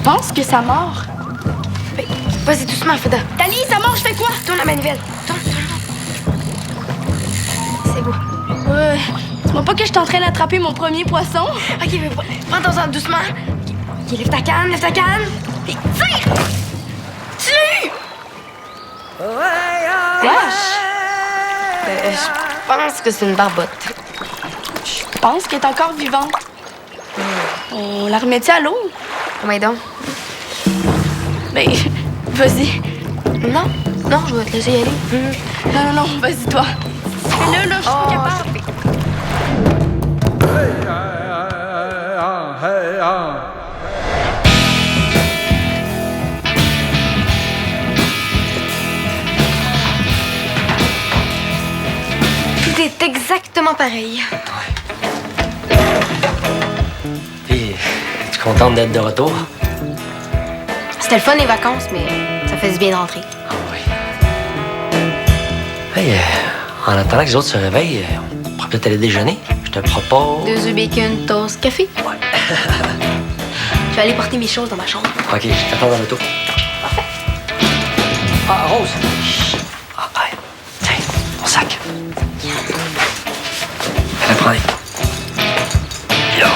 pense que ça mord. Ben, vas-y doucement, Feda. Tali, ça mord, je fais quoi? Tourne la manivelle. Tourne. C'est beau. Dis-moi pas que je suis en train d'attraper mon premier poisson. OK, mais prends ton sang doucement. OK, lève ta canne. Et tire! Tue! Wesh! Je pense que c'est une barbotte. Je pense qu'elle est encore vivante. On la remet-tu à l'eau? Oui, donc. Ben, vas-y. Non, je vais te laisser y aller. Non, vas-y, toi. Fais-le, là, je suis pas capable. Tout est exactement pareil. Puis, es-tu contente d'être de retour? C'était le fun les vacances, mais ça fait du bien de rentrer. Ah oui. Hey, en attendant que les autres se réveillent, on pourrait peut-être aller déjeuner. Je te propose... 2 œufs bacon, toast, café. Ouais. Je vais aller porter mes choses dans ma chambre. OK, je t'attends dans l'auto. Parfait. Ah, Rose! Chut. Ah, hey. Tiens, mon sac. Allez, prends-les. Yo!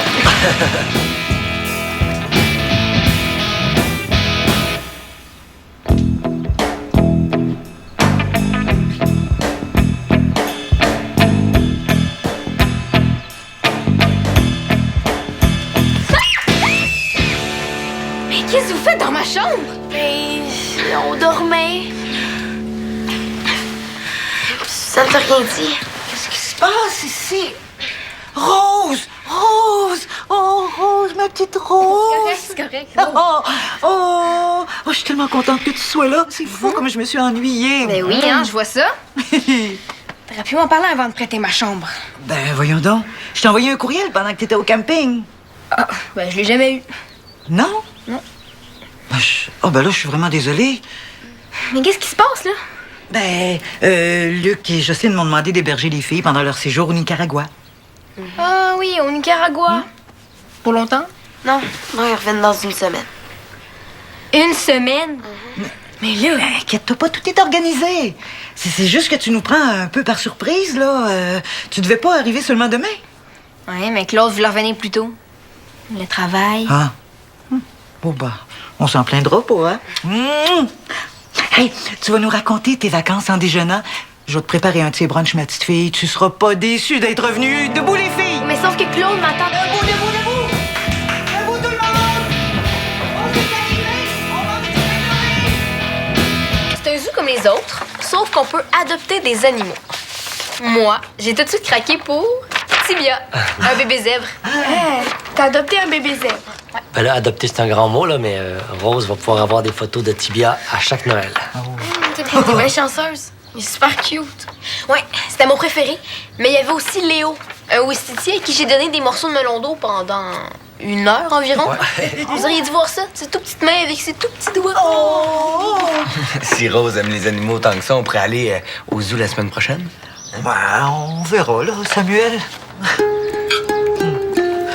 Mais qu'est-ce que vous faites dans ma chambre? Ben, on dormait. Ça ne t'a rien dit. Qu'est-ce qui se passe ici? Rose! Oh, Rose, ma petite Rose! C'est correct. Oh, je suis tellement contente que tu sois là. C'est fou comme je me suis ennuyée. Ben oui, hein, je vois ça. T'aurais pu m'en parler avant de prêter ma chambre. Ben, voyons donc. Je t'ai envoyé un courriel pendant que t'étais au camping. Ah, ben je l'ai jamais eu. Non? Non. Ben là, je suis vraiment désolée. Mais qu'est-ce qui se passe, là? Ben, Luc et Jocelyne m'ont demandé d'héberger les filles pendant leur séjour au Nicaragua. Ah oui, au Nicaragua. Pour longtemps? Non, ils reviennent dans une semaine. Une semaine? Mais là... Ben, inquiète-toi pas, tout est organisé. C'est juste que tu nous prends un peu par surprise, là. Tu devais pas arriver seulement demain. Ouais, mais Claude voulait revenir plus tôt. Le travail. Ah. Bon, bah, on s'en plaindra pas, hein? Hey, tu vas nous raconter tes vacances en déjeunant. Je vais te préparer un de ces brunchs, ma petite fille. Tu seras pas déçue d'être revenue. Debout, les filles! Mais sauf que Claude m'attend. Debout! Debout, tout le monde! On est arrivé! On va me C'est un zoo comme les autres, sauf qu'on peut adopter des animaux. Moi, j'ai tout de suite craqué pour Tibia, un bébé zèbre. T'as adopté un bébé zèbre. Ben là, adopter, c'est un grand mot, là, mais Rose va pouvoir avoir des photos de Tibia à chaque Noël. T'es bien chanceuse. Il est super cute. Ouais, c'était mon préféré. Mais il y avait aussi Léo, un ouistitier à qui j'ai donné des morceaux de melon d'eau pendant 1 heure environ. Ouais. Vous auriez dû voir ça, ses tout petites mains avec ses tout petits doigts. Si Rose aime les animaux autant que ça, on pourrait aller au zoo la semaine prochaine. Ben, on verra, là, Samuel.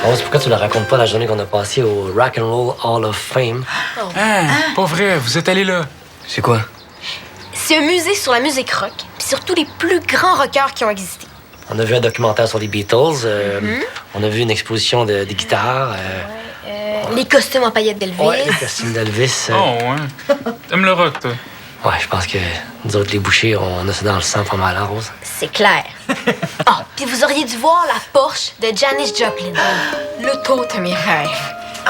Rose, pourquoi tu ne racontes pas la journée qu'on a passée au Rock and Roll Hall of Fame? Pas vrai, vous êtes allé là. C'est quoi? C'est un musée sur la musique rock, puis sur tous les plus grands rockers qui ont existé. On a vu un documentaire sur les Beatles. On a vu une exposition de guitares. Les costumes en paillettes d'Elvis. Ouais, les costumes d'Elvis. Oh, ouais. T'aimes le rock, toi? Ouais, je pense que nous autres, les bouchers, on a ça dans le sang pas mal, hein, Rose? C'est clair. Ah, puis vous auriez dû voir la Porsche de Janis Joplin. L'auto de mes rêves.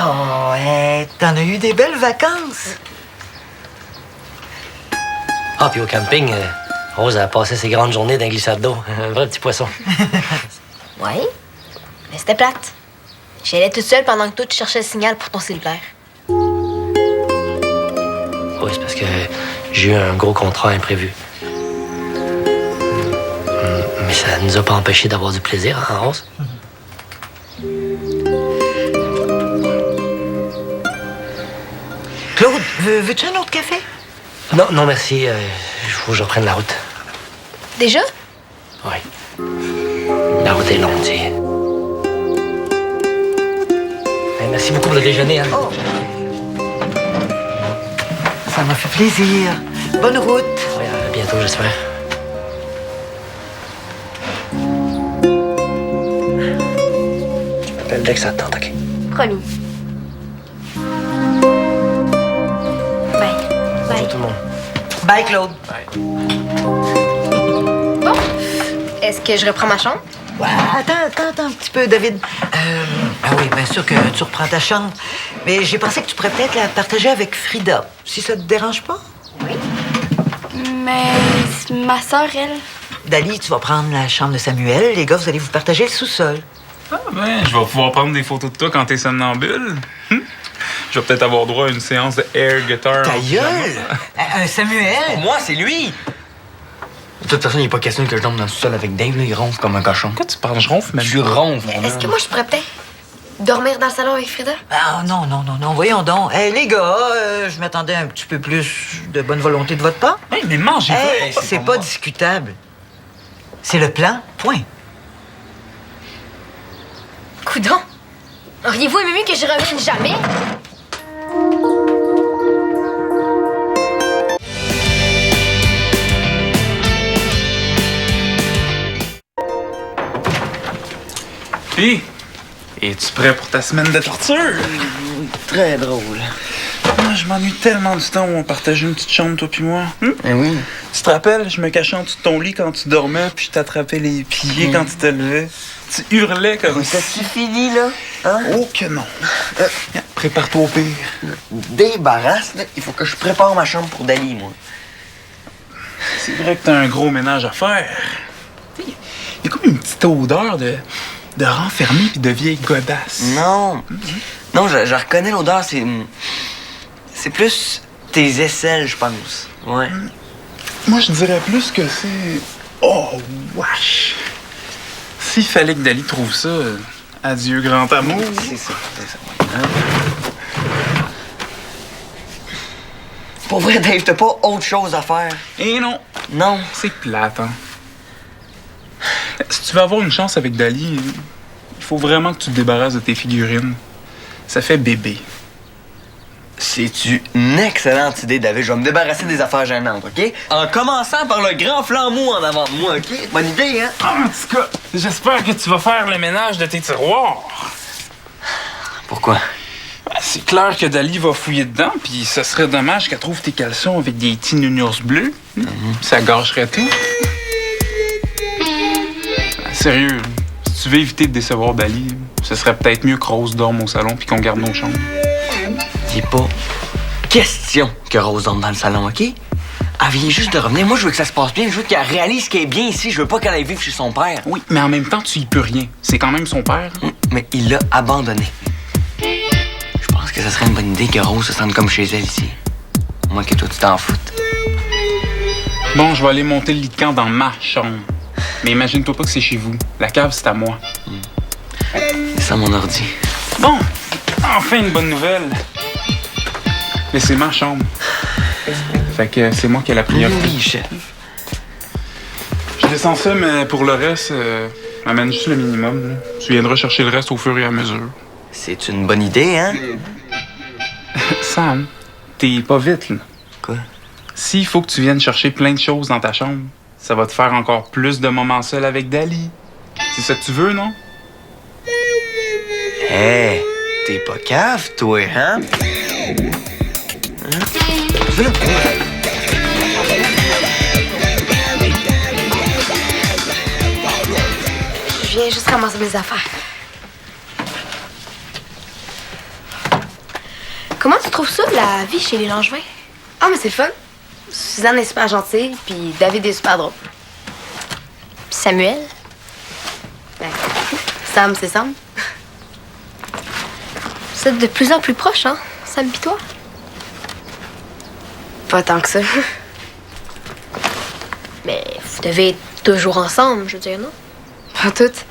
Oh, hey, t'en as eu des belles vacances. Ah, puis au camping, Rose a passé ses grandes journées d'un glissade d'eau. Un vrai petit poisson. Oui, mais c'était plate. J'allais toute seule pendant que toi, tu cherchais le signal pour ton cellulaire. Oui, c'est parce que j'ai eu un gros contrat imprévu. Mais ça nous a pas empêché d'avoir du plaisir, hein, Rose? Claude, veux-tu un autre café? Non, merci. Il faut que je reprenne la route. Déjà? Oui. La route est longue, tu sais. Hey, merci beaucoup pour le déjeuner, hein? Oh. Ça m'a fait plaisir. Bonne route. Oui, à bientôt, j'espère. Je m'appelle dès que ça te tente, OK? Promis. Bye. Bonjour tout le monde. Bye, Claude. Bon. Est-ce que je reprends ma chambre? Ouais, attends un petit peu, David. Ah oui, bien sûr que tu reprends ta chambre. Mais j'ai pensé que tu pourrais peut-être la partager avec Frida, si ça te dérange pas. Mais ma sœur, elle. Dali, tu vas prendre la chambre de Samuel. Les gars, vous allez vous partager le sous-sol. Ah ben, je vais pouvoir prendre des photos de toi quand t'es somnambule. Je vais peut-être avoir droit à une séance de air guitar. Ta gueule! Samuel! Pour moi, c'est lui! De toute façon, il n'est pas question que je dorme dans le sol avec Dave, là. Il ronfle comme un cochon. Pourquoi tu parles? Je ronfle même. Je ronfle, mon Est-ce homme. que moi, je pourrais peut-être dormir dans le salon avec Frida? Ah non, voyons donc. Hey, les gars, je m'attendais à un petit peu plus de bonne volonté de votre part. Hey, mais mangez pas! Hey, c'est pas discutable. C'est le plan, point. Coudon! Auriez-vous aimé mieux que je revienne jamais? Puis, es-tu prêt pour ta semaine de torture? Très drôle. Moi, je m'ennuie tellement du temps où on partageait une petite chambre, toi puis moi. Eh oui. Tu te rappelles, je me cachais en dessous de ton lit quand tu dormais, puis je t'attrapais les pieds quand tu te levais. Tu hurlais comme ça. Ça suffit, là? Hein? Oh que non. Prépare-toi au pire. Débarrasse, là. Il faut que je prépare ma chambre pour Dali, moi. C'est vrai que t'as un gros ménage à faire. Il y a comme une petite odeur de renfermé puis de vieille godasse. Non. Non, je reconnais l'odeur, c'est plus tes aisselles, je pense. Ouais. Moi, je dirais plus que c'est... Oh, wesh! S'il fallait que Dali trouve ça, adieu grand amour. C'est ça. Hein? Pour vrai, Dave, t'as pas autre chose à faire? Et non, Non. c'est plate, hein? Si tu veux avoir une chance avec Dali, il faut vraiment que tu te débarrasses de tes figurines. Ça fait bébé. C'est une excellente idée, David. Je vais me débarrasser des affaires gênantes, OK? En commençant par le grand flambeau en avant de moi, OK? Bonne idée, hein? En tout cas, j'espère que tu vas faire le ménage de tes tiroirs. Pourquoi? Ben, c'est clair que Dali va fouiller dedans, puis ça serait dommage qu'elle trouve tes caleçons avec des petits nounours bleus. Ça gâcherait tout. Ben, sérieux, si tu veux éviter de décevoir Dali, ce serait peut-être mieux que Rose dorme au salon puis qu'on garde nos chambres. Il est pas question que Rose dorme dans le salon, OK? Elle vient juste de revenir. Moi, je veux que ça se passe bien. Je veux qu'elle réalise qu'elle est bien ici. Je veux pas qu'elle aille vivre chez son père. Oui, mais en même temps, tu y peux rien. C'est quand même son père. Mais il l'a abandonné. Je pense que ce serait une bonne idée que Rose se sente comme chez elle ici. Moi que toi, tu t'en foutes. Bon, je vais aller monter le lit de camp dans ma chambre. Mais imagine-toi pas que c'est chez vous. La cave, c'est à moi. C'est ça, mon ordi. Bon, enfin une bonne nouvelle. Mais c'est ma chambre. Fait que c'est moi qui ai la priorité. Oui, chef. Je descends ça, mais pour le reste, m'amène juste le minimum. Là. Tu viendras chercher le reste au fur et à mesure. C'est une bonne idée, hein? Sam, t'es pas vite, là. Quoi? S'il faut que tu viennes chercher plein de choses dans ta chambre, ça va te faire encore plus de moments seuls avec Dali. C'est ça que tu veux, non? Hé, t'es pas cave, toi, hein? Je viens juste ramasser mes affaires. Comment tu trouves ça, la vie chez les Langevin? Ah, mais c'est le fun. Suzanne est super gentille, puis David est super drôle. Puis Samuel? Ben, Sam, c'est Sam. Vous êtes de plus en plus proches, hein, Sam pis toi? Pas tant que ça. Mais vous devez être toujours ensemble, je veux dire, non? Pas toutes.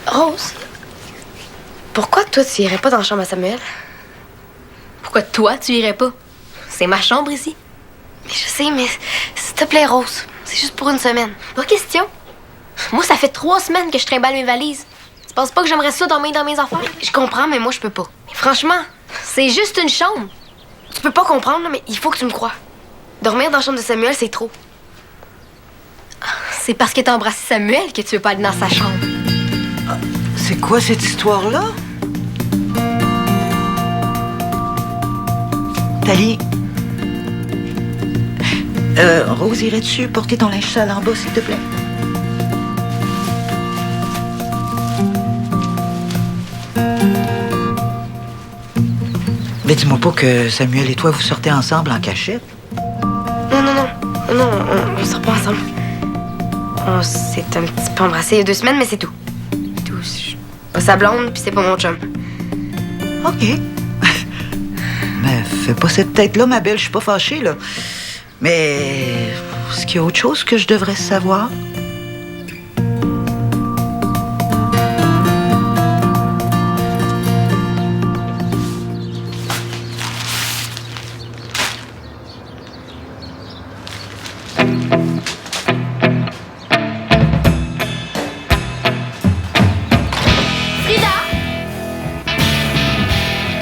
Rose, pourquoi toi, tu irais pas dans la chambre à Samuel? Pourquoi toi, tu irais pas? C'est ma chambre ici. Mais je sais, mais s'il te plaît, Rose, c'est juste pour une semaine. Pas question. Moi, ça fait 3 semaines que je trimballe mes valises. Tu penses pas que j'aimerais ça dormir dans mes affaires? Je comprends, mais moi, je peux pas. Mais franchement, c'est juste une chambre. Tu peux pas comprendre, là, mais il faut que tu me crois. Dormir dans la chambre de Samuel, c'est trop. C'est parce que t'as embrassé Samuel que tu veux pas aller dans sa chambre. C'est quoi cette histoire-là? Tali. Rose, irais-tu porter ton linge sale en bas, s'il te plaît? Mais dis-moi pas que Samuel et toi, vous sortez ensemble en cachette. Non, on sort pas ensemble. On s'est un petit peu embrassé il y a 2 semaines, mais c'est tout. Je suis pas sa blonde, puis c'est pas mon chum. OK. Mais fais pas cette tête-là, ma belle, je suis pas fâchée, là. Mais est-ce qu'il y a autre chose que je devrais savoir?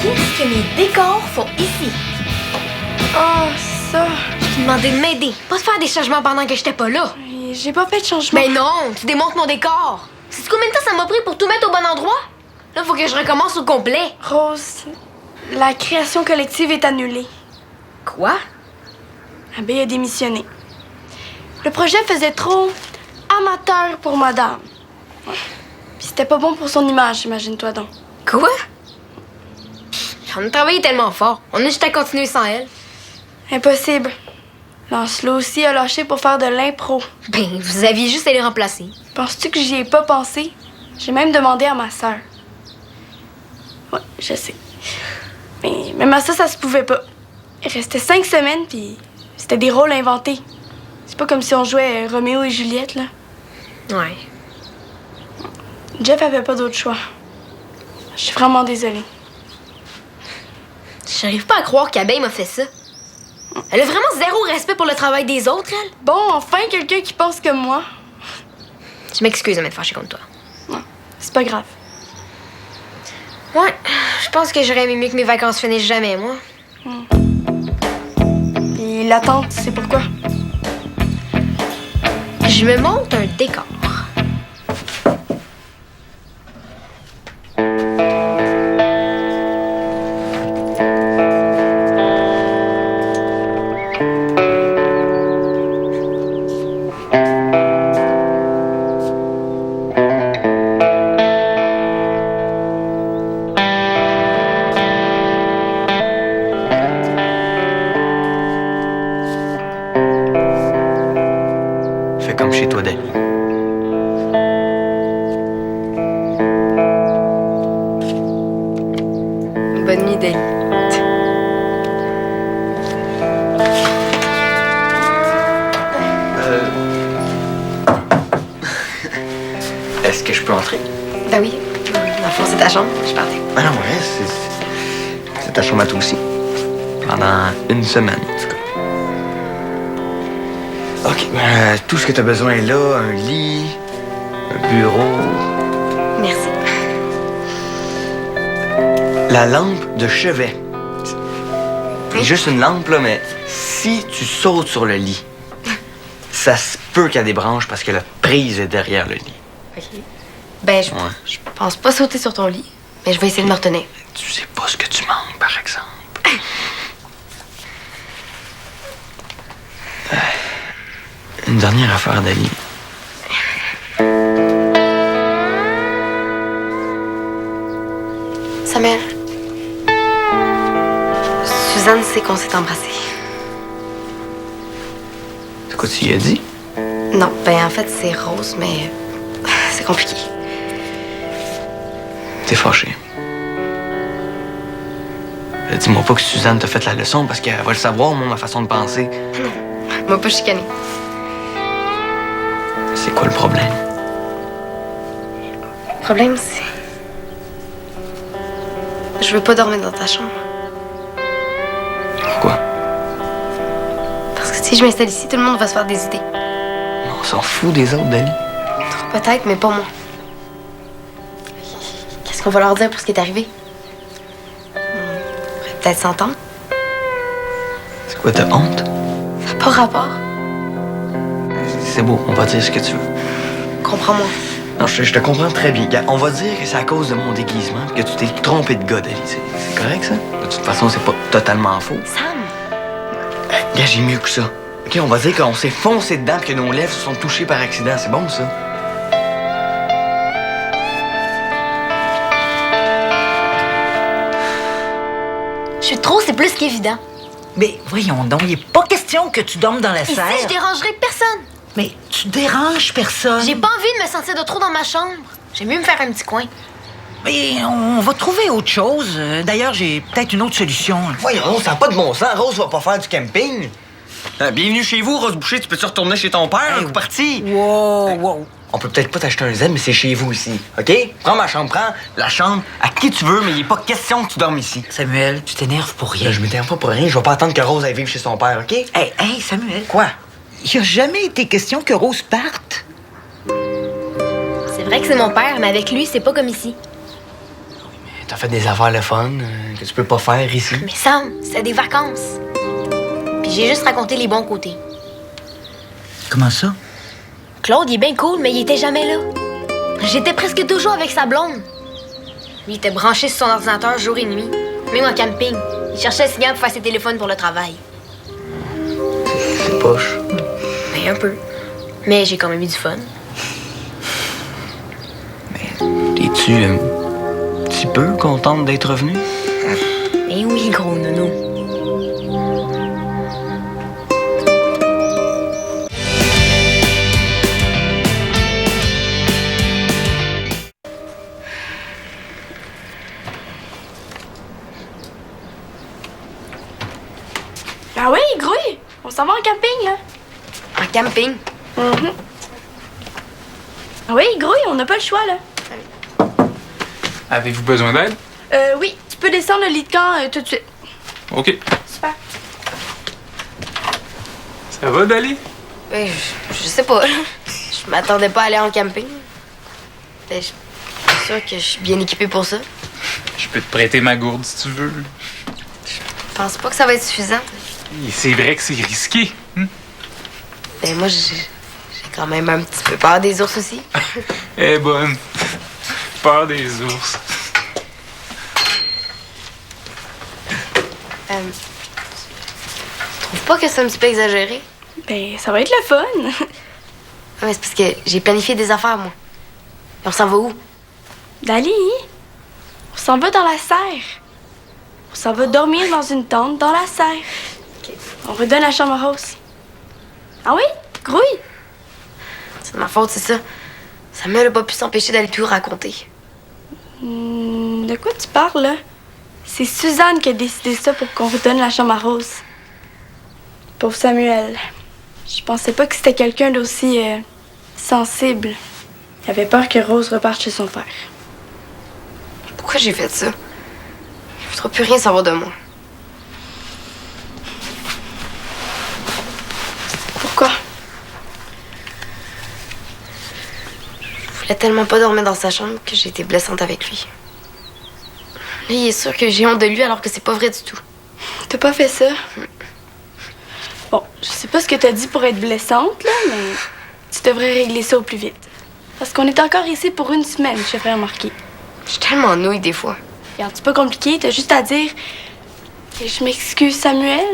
Qu'est-ce que mes décors font ici? Oh, ça. Je t'ai demandé de m'aider, pas de faire des changements pendant que j'étais pas là. J'ai pas fait de changement. Mais non, tu démontes mon décor. Sais-tu combien de temps ça m'a pris pour tout mettre au bon endroit? Là, faut que je recommence au complet. Rose, la création collective est annulée. Quoi? Abbé a démissionné. Le projet faisait trop amateur pour madame. Ouais. Puis c'était pas bon pour son image, imagine-toi donc. Quoi? On a travaillé tellement fort. On a juste à continuer sans elle. Impossible. Lancelot aussi a lâché pour faire de l'impro. Ben, vous aviez juste à les remplacer. Penses-tu que j'y ai pas pensé? J'ai même demandé à ma sœur. Ouais, je sais. Mais même à ça, ça se pouvait pas. Il restait 5 semaines, puis c'était des rôles inventés. C'est pas comme si on jouait Roméo et Juliette, là. Ouais. Jeff avait pas d'autre choix. Je suis vraiment désolée. J'arrive pas à croire qu'Abeille m'a fait ça. Elle a vraiment zéro respect pour le travail des autres, elle. Bon, enfin, quelqu'un qui pense comme moi. Je m'excuse de m'être fâchée contre toi. Non, c'est pas grave. Ouais, je pense que j'aurais aimé mieux que mes vacances finissent jamais, moi. Et l'attente, c'est pourquoi? Je me monte un décor. Fais comme chez toi, Dali. Bonne nuit, Dali. Est-ce que je peux entrer? Ben oui. Dans le fond, c'est ta chambre. Je partais. Ah non, ouais, c'est ta chambre à toi aussi. Pendant 1 semaine, en tout cas. OK, tout ce que t'as besoin est là. Un lit, un bureau. Merci. La lampe de chevet. C'est juste une lampe, là, mais si tu sautes sur le lit, ça se peut qu'il y a des branches parce que la prise est derrière le lit. OK. Ben, je Ouais. pense pas sauter sur ton lit, mais je vais essayer de me retenir. Tu sais pas ce que tu manques, par exemple. Une dernière affaire, Dali. Samuel. Suzanne sait qu'on s'est embrassés. C'est quoi tu y as dit? Non, ben en fait, c'est Rose, mais c'est compliqué. T'es fâché. Dis-moi pas que Suzanne t'a fait la leçon parce qu'elle va le savoir, moi, ma façon de penser. Moi, pas chicaner. C'est quoi le problème? Le problème, c'est... Je veux pas dormir dans ta chambre. Pourquoi? Parce que si je m'installe ici, tout le monde va se faire des idées. On s'en fout des autres, Dali. Peut-être, mais pas moi. Qu'est-ce qu'on va leur dire pour ce qui est arrivé? On pourrait peut-être s'entendre. Quoi, t'as honte? Ça n'a pas rapport. C'est beau, on va dire ce que tu veux. Comprends-moi. Non, je te comprends très bien. Gars, on va dire que c'est à cause de mon déguisement que tu t'es trompé de gars, Dali. C'est correct, ça? De toute façon, c'est pas totalement faux. Sam! Gars, j'ai mieux que ça. OK, on va dire qu'on s'est foncé dedans et que nos lèvres se sont touchées par accident. C'est bon, ça? Je suis trop, c'est plus qu'évident. Mais voyons donc, il n'est pas question que tu dormes dans la Ici, serre. je dérangerai personne. Mais tu déranges personne. J'ai pas envie de me sentir de trop dans ma chambre. J'aime mieux me faire un petit coin. Mais on va trouver autre chose. D'ailleurs, j'ai peut-être une autre solution. Voyons, ça n'a pas de bon sens. Rose va pas faire du camping. Bienvenue chez vous, Rose Boucher. Tu peux-tu retourner chez ton père? Hey, Coup parti. Wow. On peut peut-être pas t'acheter un Z, mais c'est chez vous ici. OK? Prends ma chambre, prends la chambre à qui tu veux, mais il n'est pas question que tu dormes ici. Samuel, tu t'énerves pour rien. Je m'énerve pas pour rien. Je vais pas attendre que Rose aille vivre chez son père, OK? Hey, Samuel. Quoi? Il n'a jamais été question que Rose parte. C'est vrai que c'est mon père, mais avec lui, c'est pas comme ici. T'as fait des affaires le fun que tu peux pas faire ici. Mais Sam, c'est des vacances. Puis j'ai juste raconté les bons côtés. Comment ça? Claude, il est bien cool, mais il était jamais là. J'étais presque toujours avec sa blonde. Lui, il était branché sur son ordinateur jour et nuit. Même en camping. Il cherchait le signal pour faire ses téléphones pour le travail. C'est poche. Ben, un peu. Mais j'ai quand même eu du fun. Es-tu un petit peu contente d'être revenue? Eh oui, gros nono. Ah oui, grouille! On s'en va en camping, là. En camping? Mhm. Ah oui, grouille, on n'a pas le choix, là. Avez-vous besoin d'aide? Oui, tu peux descendre le lit de camp tout de suite. OK. Super. Ça va, Dali? Ben, je sais pas. Je m'attendais pas à aller en camping. Ben, je suis sûre que je suis bien équipée pour ça. Je peux te prêter ma gourde si tu veux. Je pense pas que ça va être suffisant. Et c'est vrai que c'est risqué. Ben, moi, j'ai quand même un petit peu peur des ours aussi. Eh bonne. Peur des ours. Tu trouves pas que c'est un petit peu exagéré? Ben, ça va être le fun. Ah, mais c'est parce que j'ai planifié des affaires, moi. Et on s'en va où? Dali, on s'en va dans la serre. On s'en va dormir dans une tente dans la serre. On redonne la chambre à Rose. Ah oui? Grouille? C'est de ma faute, c'est ça. Samuel a pas pu s'empêcher d'aller tout raconter. De quoi tu parles, là? C'est Suzanne qui a décidé ça pour qu'on redonne la chambre à Rose. Pauvre Samuel. Je pensais pas que c'était quelqu'un d'aussi sensible. Il avait peur que Rose reparte chez son père. Pourquoi j'ai fait ça? Je voudrais plus rien savoir de moi. Pourquoi? Je voulais tellement pas dormir dans sa chambre que j'ai été blessante avec lui. Là, il est sûr que j'ai honte de lui alors que c'est pas vrai du tout. T'as pas fait ça? Bon, je sais pas ce que t'as dit pour être blessante, là, mais tu devrais régler ça au plus vite. Parce qu'on est encore ici pour une semaine, je te ferai remarquer. Je suis tellement nouille des fois. Regarde, c'est pas compliqué, t'as juste à dire que je m'excuse, Samuel.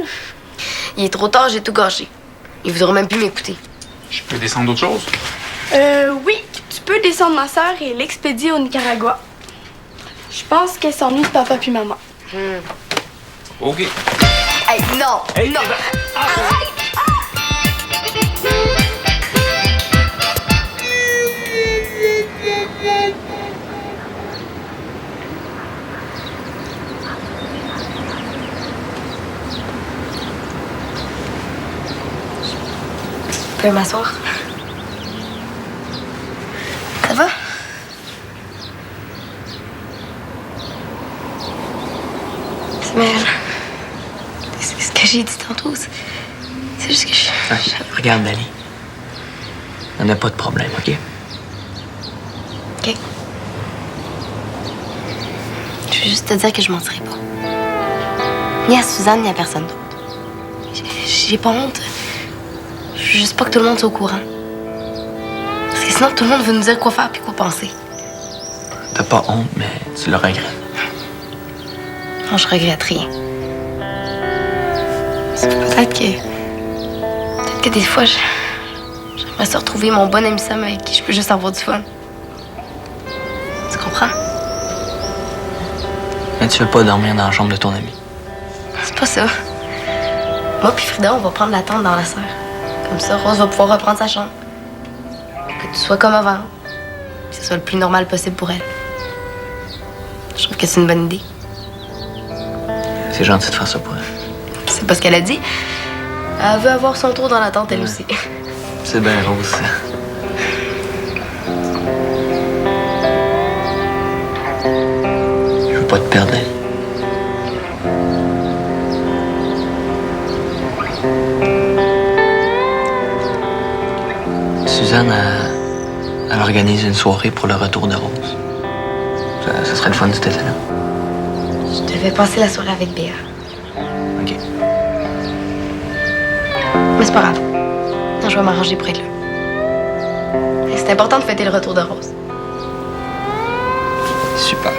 Il est trop tard, j'ai tout gâché. Il voudra même plus m'écouter. Je peux descendre d'autre chose? Oui, tu peux descendre ma sœur et l'expédier au Nicaragua. Je pense qu'elle s'ennuie de papa puis maman. OK. Hey, non! Hey, non! Je peux m'asseoir? Ça va? Samuel, c'est ce que j'ai dit tantôt. C'est juste que je... Regarde, Dali. On n'a pas de problème, OK? OK. Je veux juste te dire que je mentirai pas. Ni à Suzanne, ni à personne d'autre. j'ai pas honte. Je veux juste pas que tout le monde soit au courant. Parce que sinon, tout le monde veut nous dire quoi faire puis quoi penser. T'as pas honte, mais tu le regrettes. Non, je regrette rien. C'est peut-être que des fois, j'aimerais se retrouver mon bon ami Sam avec qui je peux juste avoir du fun. Tu comprends? Mais tu veux pas dormir dans la chambre de ton ami. C'est pas ça. Moi puis Frida, on va prendre la tente dans la serre. Comme ça, Rose va pouvoir reprendre sa chambre. Que tu sois comme avant. Que ce soit le plus normal possible pour elle. Je trouve que c'est une bonne idée. C'est gentil de faire ça pour elle. C'est pas ce qu'elle a dit. Elle veut avoir son tour dans la tente, elle aussi. C'est bien Rose, ça. Je veux pas te perdre. Suzanne, elle organise une soirée pour le retour de Rose. Ça serait le fun si t'étais là. Je devais passer la soirée avec Béa. OK. Mais c'est pas grave. Non, je vais m'arranger pour être là. Et c'est important de fêter le retour de Rose. Super.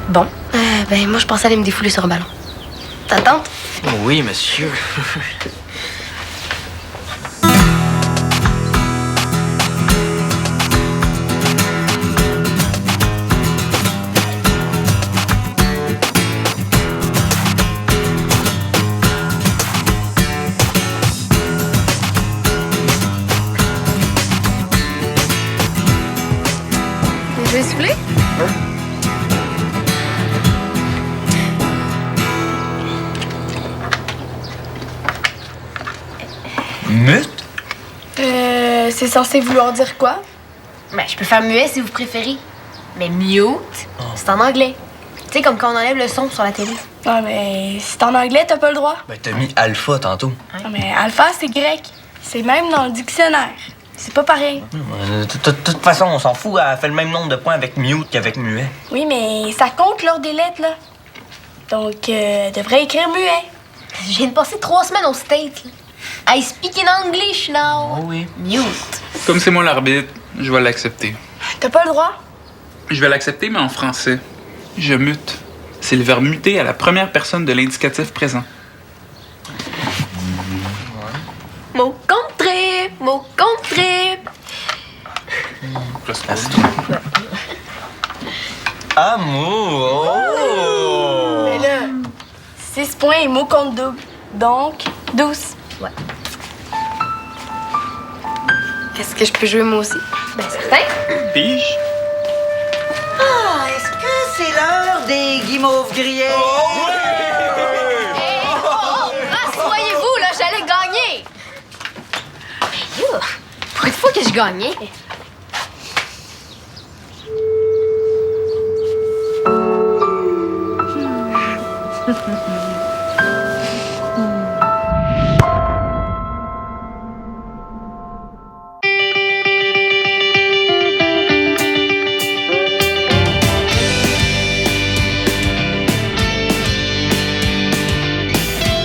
Bon. Ben, moi, je pensais aller me défouler sur un ballon. Ta tante? Oui, monsieur. Je vais souffler? Mute? C'est censé vouloir dire quoi? Ben, je peux faire muet si vous préférez. Mais mute, c'est en anglais. Tu sais, comme quand on enlève le son sur la télé. Non, mais c'est en anglais, t'as pas le droit. Ben, t'as mis alpha tantôt. Non, mais alpha, c'est grec. C'est même dans le dictionnaire. C'est pas pareil. De toute façon, on s'en fout. Elle fait le même nombre de points avec mute qu'avec muet. Oui, mais ça compte lors des lettres, là. Donc, devrait écrire muet. Je viens de passer 3 semaines au States. I speak in English now. Oh oui. Mute. Comme c'est moi l'arbitre, je vais l'accepter. T'as pas le droit? Je vais l'accepter, mais en français. Je mute. C'est le verbe muter à la première personne de l'indicatif présent. Mot contré, mot contré. Amour! Oh! Mais là, 6 points et mot compte double. Donc, 12. Ouais. Est-ce que je peux jouer moi aussi? Ben, certain. Pige? Ah, est-ce que c'est l'heure des guimauves grillées? Rassoyez-vous, là, j'allais gagner. Mais yo, pour une fois que je gagnais.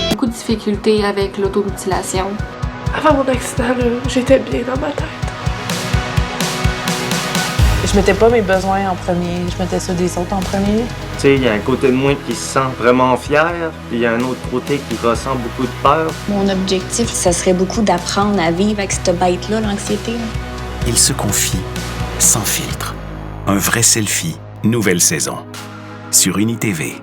Beaucoup de difficultés avec l'automutilation. Avant mon accident, là, j'étais bien dans ma tête. Je mettais pas mes besoins en premier, je mettais ceux des autres en premier. Tu sais, il y a un côté de moi qui se sent vraiment fier, puis il y a un autre côté qui ressent beaucoup de peur. Mon objectif, ça serait beaucoup d'apprendre à vivre avec cette bête-là, l'anxiété. Il se confie sans filtre. Un vrai selfie, nouvelle saison. Sur UniTV.